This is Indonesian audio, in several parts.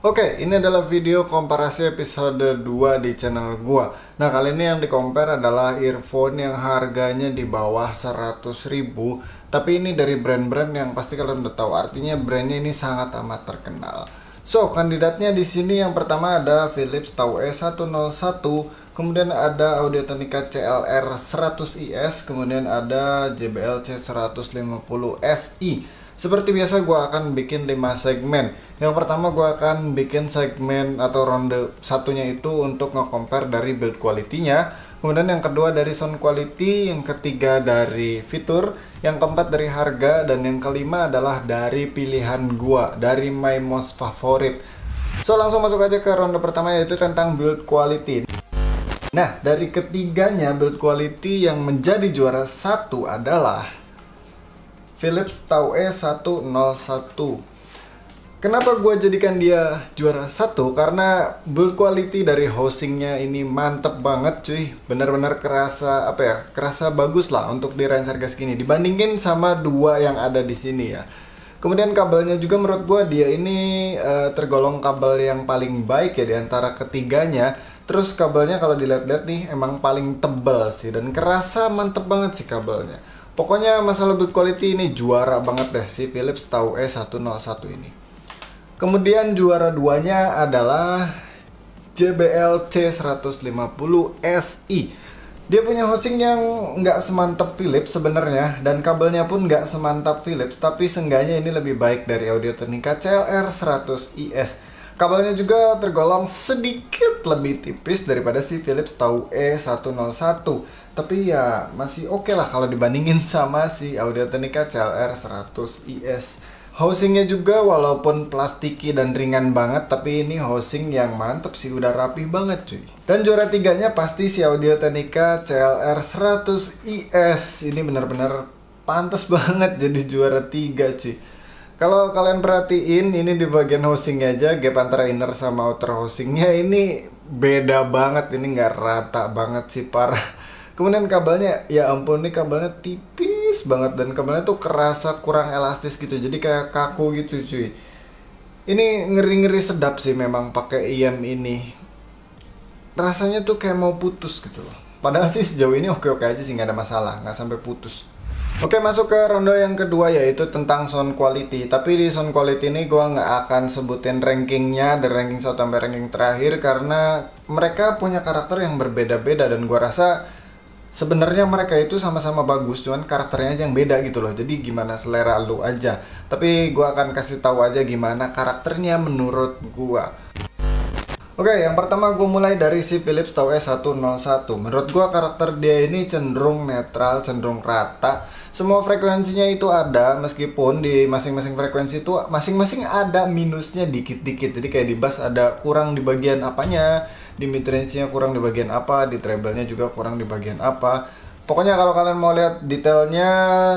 Oke, ini adalah video komparasi episode 2 di channel gua. Nah, kali ini yang di-compare adalah earphone yang harganya di bawah 100.000, tapi ini dari brand-brand yang pasti kalian udah tahu. Artinya brandnya ini sangat amat terkenal. So, kandidatnya di sini yang pertama ada Philips TAUE 101, kemudian ada Audio-Technica CLR 100IS, kemudian ada JBL C150SI. Seperti biasa gue akan bikin 5 segmen. Yang pertama gue akan bikin segmen atau ronde satunya itu untuk nge-compare dari build quality-nya. Kemudian yang kedua dari sound quality, yang ketiga dari fitur, yang keempat dari harga, dan yang kelima adalah dari pilihan gue, dari my most favorite. So langsung masuk aja ke ronde pertama, yaitu tentang build quality. Nah, dari ketiganya build quality yang menjadi juara satu adalah Philips TAUE 101. Kenapa gue jadikan dia juara satu? Karena build quality dari housingnya ini mantep banget cuy. Bener-bener kerasa kerasa bagus lah untuk di range harga segini dibandingin sama dua yang ada di sini ya. Kemudian kabelnya juga menurut gue dia ini tergolong kabel yang paling baik ya di antara ketiganya. Terus kabelnya kalau dilihat-lihat nih emang paling tebal sih dan kerasa mantep banget sih kabelnya. Pokoknya masalah build quality ini juara banget deh si Philips TAUE 101 ini. Kemudian juara duanya adalah JBL C150SI. Dia punya housing yang nggak semantap Philips sebenarnya, dan kabelnya pun nggak semantap Philips, tapi seenggaknya ini lebih baik dari Audio-Technica CLR 100IS. Kabelnya juga tergolong sedikit lebih tipis daripada si Philips TAUE 101. Tapi ya masih oke lah kalau dibandingin sama si Audio-Technica CLR 100IS. Housingnya juga walaupun plastiki dan ringan banget, tapi ini housing yang mantep sih, udah rapih banget cuy. Dan juara tiganya pasti si Audio-Technica CLR 100IS. Ini benar-benar pantas banget jadi juara tiga cuy. Kalau kalian perhatiin ini di bagian housingnya aja, gap antara inner sama outer housingnya ini beda banget, ini nggak rata banget sih, parah. Kemudian kabelnya, ya ampun, ini kabelnya tipis banget dan kabelnya tuh kerasa kurang elastis gitu, jadi kayak kaku gitu cuy. Ini ngeri-ngeri sedap sih memang pakai IM ini. Rasanya tuh kayak mau putus gitu loh. Padahal sih sejauh ini oke-oke aja sih, nggak ada masalah, nggak sampai putus. Oke, masuk ke ronde yang kedua yaitu tentang sound quality. Tapi di sound quality ini gue nggak akan sebutin rankingnya dari ranking 1 sampai ranking terakhir karena mereka punya karakter yang berbeda-beda dan gue rasa sebenarnya mereka itu sama-sama bagus, cuman karakternya aja yang beda gitu loh. Jadi gimana selera lu aja. Tapi gue akan kasih tahu aja gimana karakternya menurut gue. Oke, yang pertama gue mulai dari si Philips TAUE 101. Menurut gue karakter dia ini cenderung netral, cenderung rata. Semua frekuensinya itu ada, meskipun di masing-masing frekuensi itu masing-masing ada minusnya dikit-dikit. Jadi kayak di bass ada kurang di bagian apanya, di midrange-nya kurang di bagian apa, di treble-nya juga kurang di bagian apa. Pokoknya kalau kalian mau lihat detailnya,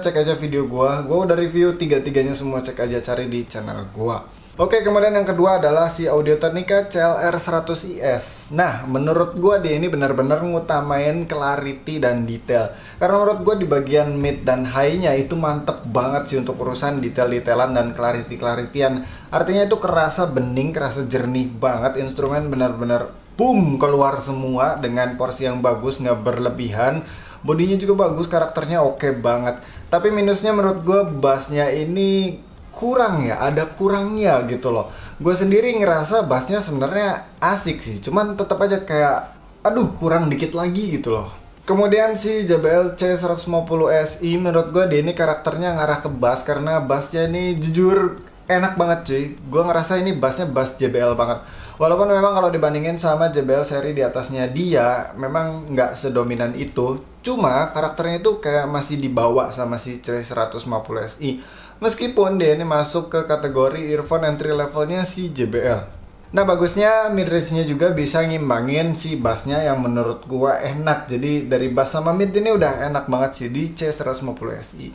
cek aja video gue udah review tiga-tiganya semua, cek aja, cari di channel gue. Oke, kemudian yang kedua adalah si Audio-Technica CLR 100IS. Nah, menurut gue dia ini benar-benar ngutamain clarity dan detail. Karena menurut gue di bagian mid dan high-nya itu mantep banget sih untuk urusan detail-detailan dan clarity-claritian. Artinya itu kerasa bening, kerasa jernih banget. Instrumen benar-benar boom keluar semua dengan porsi yang bagus, nggak berlebihan. Bodinya juga bagus, karakternya oke banget. Tapi minusnya menurut gue bassnya ini kurang ya, ada kurangnya gitu loh. Gue sendiri ngerasa bassnya sebenarnya asik sih, cuman tetap aja kayak aduh kurang dikit lagi gitu loh. Kemudian si JBL C150SI menurut gue dia ini karakternya ngarah ke bass karena bassnya ini jujur enak banget cuy. Gue ngerasa ini bassnya bass JBL banget. Walaupun memang kalau dibandingin sama JBL seri di atasnya dia memang nggak sedominan itu, cuma karakternya itu kayak masih dibawa sama si C150SI. Meskipun dia ini masuk ke kategori earphone entry levelnya si JBL. Nah, bagusnya midrange-nya juga bisa ngimbangin si bassnya yang menurut gua enak. Jadi dari bass sama mid ini udah enak banget sih di C150SI.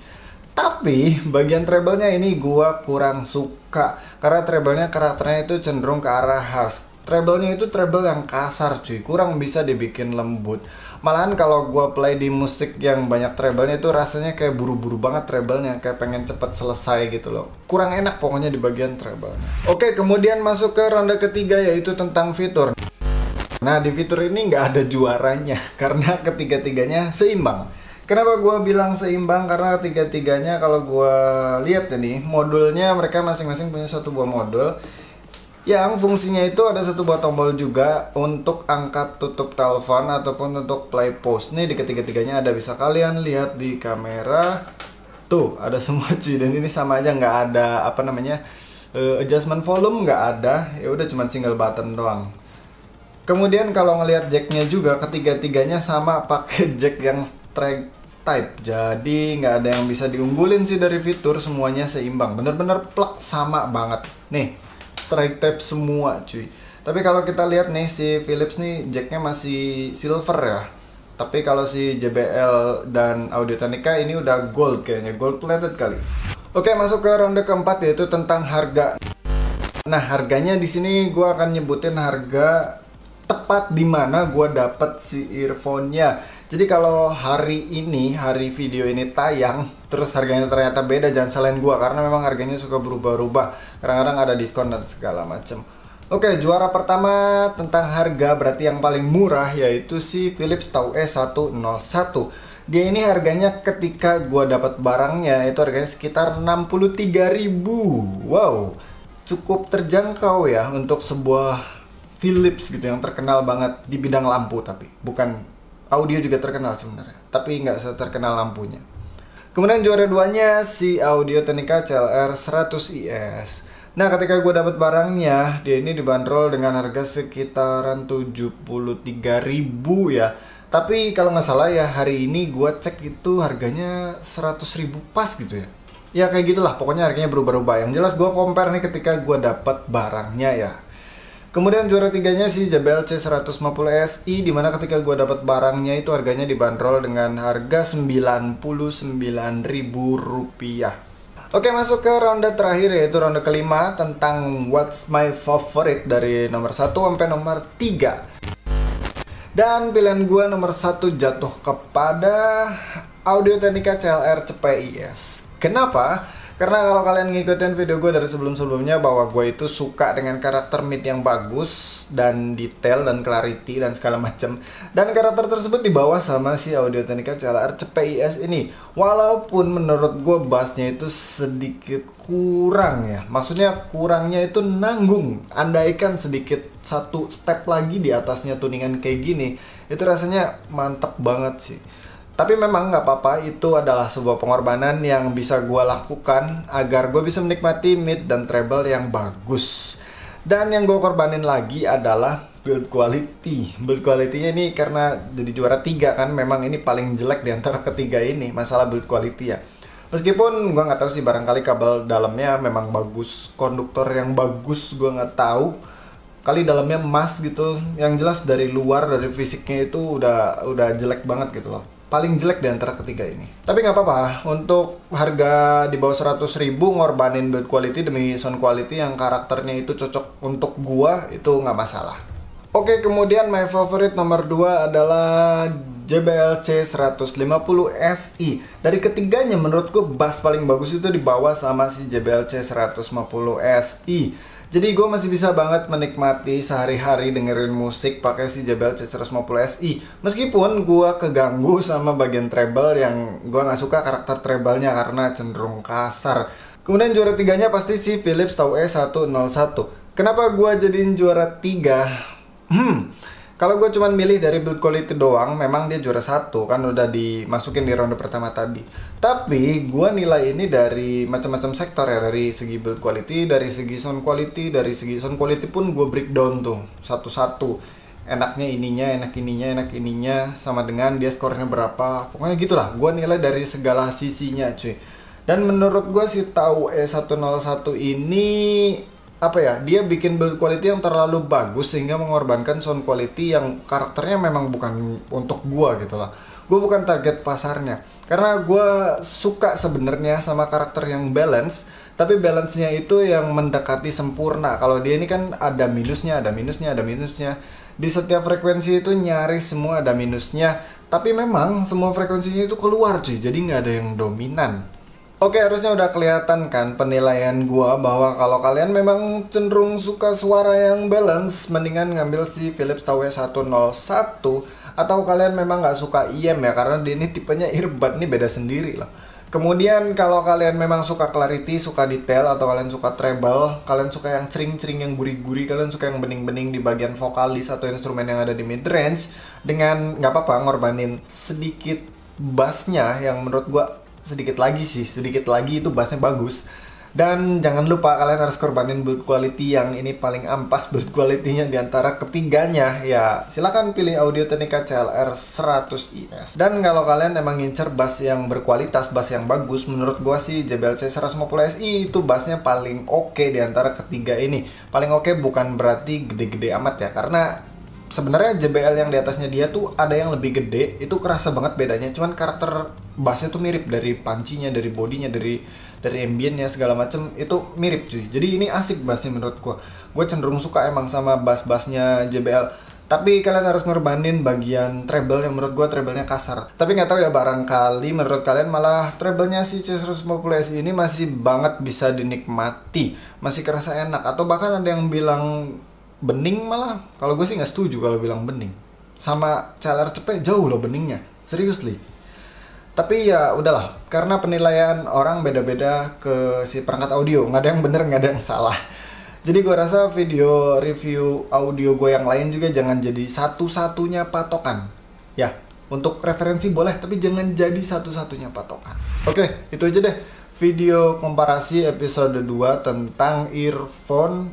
Tapi bagian treble-nya ini gua kurang suka karena treble-nya karakternya itu cenderung ke arah harsh. Treble-nya itu treble yang kasar cuy, kurang bisa dibikin lembut. Malahan kalau gua play di musik yang banyak treble-nya itu rasanya kayak buru-buru banget treble-nya, kayak pengen cepet selesai gitu loh. Kurang enak pokoknya di bagian treble. Oke, kemudian masuk ke ronde ketiga yaitu tentang fitur. Nah, di fitur ini nggak ada juaranya karena ketiga-tiganya seimbang. Kenapa gua bilang seimbang? Karena ketiga-tiganya kalau gua lihat ini modulnya mereka masing-masing punya satu buah modul yang fungsinya itu ada satu buah tombol juga untuk angkat tutup telepon ataupun untuk play pause. Nih di ketiga-tiganya ada, bisa kalian lihat di kamera. Tuh, ada semua cuy, dan ini sama aja, nggak ada apa namanya adjustment volume, nggak ada. Ya udah cuman single button doang. Kemudian kalau ngelihat jacknya juga ketiga-tiganya sama pakai jack yang straight type. Jadi nggak ada yang bisa diunggulin sih dari fitur, semuanya seimbang. Bener-bener plug sama banget. Nih, straight type semua cuy. Tapi kalau kita lihat nih si Philips nih jacknya masih silver ya. Tapi kalau si JBL dan Audio-Technica ini udah gold kayaknya, gold plated kali. Oke, masuk ke ronde keempat yaitu tentang harga. Nah, harganya di sini gua akan nyebutin harga tepat di mana gua dapet si earphone-nya. Jadi kalau hari ini, hari video ini tayang, terus harganya ternyata beda, jangan salahin gua karena memang harganya suka berubah-ubah. Kadang-kadang ada diskon dan segala macam. Oke, juara pertama tentang harga berarti yang paling murah yaitu si Philips Tau E101. Dia ini harganya ketika gua dapat barangnya itu harganya sekitar 63.000. Wow, cukup terjangkau ya untuk sebuah Philips gitu yang terkenal banget di bidang lampu, tapi bukan audio juga terkenal sebenarnya, tapi nggak seterkenal lampunya. Kemudian juara duanya si Audio-Technica CLR 100 IS. Nah, ketika gue dapat barangnya, dia ini dibanderol dengan harga sekitaran 73.000 ya. Tapi kalau nggak salah ya, hari ini gue cek itu harganya 100.000 pas gitu ya. Ya kayak gitulah, pokoknya harganya berubah-ubah. Yang jelas gue compare nih ketika gue dapat barangnya ya. Kemudian juara tiganya si JBL C150 SI, dimana ketika gue dapat barangnya itu harganya dibanderol dengan harga Rp99.000. Oke, masuk ke ronde terakhir yaitu ronde kelima tentang What's My Favorite dari nomor 1 sampai nomor 3. Dan pilihan gue nomor 1 jatuh kepada Audio-Technica CLR CPIS. Kenapa? Karena kalau kalian ngikutin video gue dari sebelum-sebelumnya bahwa gue itu suka dengan karakter mid yang bagus dan detail dan clarity dan segala macam. Dan karakter tersebut dibawa sama si Audio-Technica CLR CPIS ini. Walaupun menurut gue bassnya itu sedikit kurang ya. Maksudnya kurangnya itu nanggung. Andaikan sedikit satu step lagi di atasnya tuningan kayak gini, itu rasanya mantap banget sih. Tapi memang nggak apa-apa, itu adalah sebuah pengorbanan yang bisa gue lakukan agar gue bisa menikmati mid dan treble yang bagus. Dan yang gue korbanin lagi adalah build quality. Build quality-nya ini karena jadi juara 3 kan, memang ini paling jelek di antara ketiga ini, masalah build quality ya. Meskipun gue nggak tahu sih, barangkali kabel dalamnya memang bagus, konduktor yang bagus gue nggak tahu. Kali dalamnya emas gitu, yang jelas dari luar, dari fisiknya itu udah jelek banget gitu loh. Paling jelek di antara ketiga ini. Tapi nggak apa-apa, untuk harga di bawah 100.000 ngorbanin build quality demi sound quality yang karakternya itu cocok untuk gua, itu nggak masalah. Oke, kemudian my favorite nomor 2 adalah JBL C150 SI. Dari ketiganya menurut gua bass paling bagus itu dibawa sama si JBL C150 SI. Jadi gue masih bisa banget menikmati sehari-hari dengerin musik pakai si JBL C150 SI. Meskipun gue keganggu sama bagian treble yang gue nggak suka karakter treble-nya karena cenderung kasar. Kemudian juara tiganya pasti si Philips Tau E101. Kenapa gue jadiin juara 3? Kalau gue cuman milih dari build quality doang, memang dia juara 1 kan udah dimasukin di ronde pertama tadi. Tapi gue nilai ini dari macam-macam sektor ya, dari segi build quality, dari segi sound quality, dari segi sound quality pun gue breakdown tuh satu-satu. Enaknya ininya, enak ininya, enak ininya, sama dengan dia skornya berapa. Pokoknya gitulah, gue nilai dari segala sisinya cuy. Dan menurut gue si Tau E101 ini apa ya, dia bikin build quality yang terlalu bagus sehingga mengorbankan sound quality yang karakternya memang bukan untuk gua gitu lah. Gua bukan target pasarnya karena gua suka sebenarnya sama karakter yang balance, tapi balance-nya itu yang mendekati sempurna. Kalau dia ini kan ada minusnya, ada minusnya, ada minusnya. Di setiap frekuensi itu nyaris semua ada minusnya, tapi memang semua frekuensinya itu keluar cuy, jadi nggak ada yang dominan. Oke, harusnya udah kelihatan kan penilaian gua bahwa kalau kalian memang cenderung suka suara yang balance, mendingan ngambil si Philips TW101. Atau kalian memang nggak suka IM ya, karena ini tipenya earbud, nih beda sendiri lah. Kemudian kalau kalian memang suka clarity, suka detail, atau kalian suka treble, kalian suka yang cering-cering, yang gurih-gurih, kalian suka yang bening-bening di bagian vokalis atau instrumen yang ada di mid range, dengan nggak apa-apa ngorbanin sedikit bassnya yang menurut gua sedikit lagi itu bassnya bagus. Dan jangan lupa kalian harus korbanin build quality yang ini paling ampas build quality-nya diantara ketiganya. Ya silakan pilih Audio-Technica CLR 100 IS. Dan kalau kalian emang ngincer bass yang berkualitas, bass yang bagus, menurut gua sih JBL C150 SI itu bassnya paling oke diantara ketiga ini. Paling oke bukan berarti gede-gede amat ya, karena sebenarnya JBL yang di atasnya dia tuh ada yang lebih gede, itu kerasa banget bedanya. Cuman karakter bassnya tuh mirip, dari pancinya, dari bodinya, dari ambientnya segala macem itu mirip cuy. Jadi ini asik bassnya menurut gua. Gua cenderung suka emang sama bass-bassnya JBL. Tapi kalian harus ngorbanin bagian treble yang menurut gua treble-nya kasar. Tapi nggak tahu ya, barangkali menurut kalian malah treble-nya si C150 ini masih banget bisa dinikmati, masih kerasa enak, atau bahkan ada yang bilang bening malah. Kalau gue sih nggak setuju kalau bilang bening. Sama CLR cepet jauh loh beningnya, seriously. Tapi ya udahlah, karena penilaian orang beda-beda ke si perangkat audio, nggak ada yang bener, nggak ada yang salah. Jadi gue rasa video review audio gue yang lain juga jangan jadi satu-satunya patokan. Ya, untuk referensi boleh, tapi jangan jadi satu-satunya patokan. Oke, itu aja deh video komparasi episode 2 tentang earphone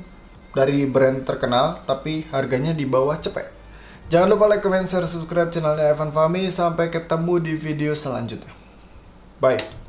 dari brand terkenal tapi harganya di bawah cepet. Jangan lupa like, comment, share, subscribe channelnya Evan Fahmi. Sampai ketemu di video selanjutnya. Bye.